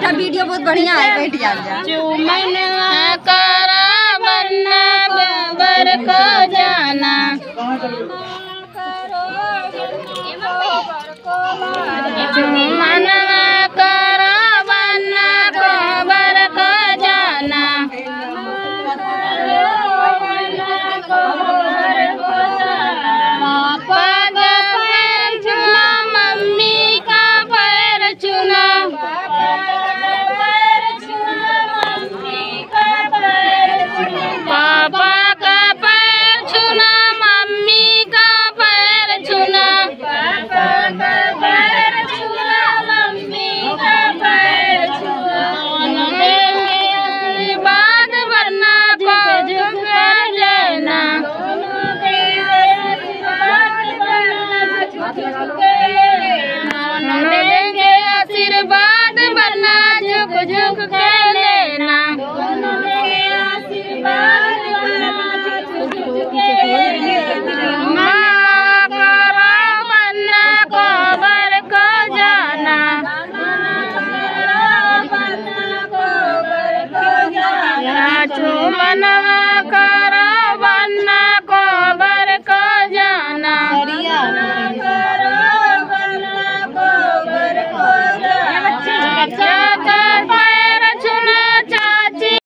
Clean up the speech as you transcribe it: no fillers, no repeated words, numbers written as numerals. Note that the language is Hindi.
बैठा, वीडियो बहुत बढ़िया है, बैठ जा। चुमन करा वरना बर को जाना, चुमन करा वरना बर को जाना, पग पैर चुना मम्मी का पैर चुना, पापा का पैर छूना मम्मी का पैर छूना, पापा का पैर छूना मम्मी का पैर छूना, देंगे आशीर्वाद वरना को झुक लेना, देंगे आशीर्वाद वरना झुक झुक के लेना, चुमन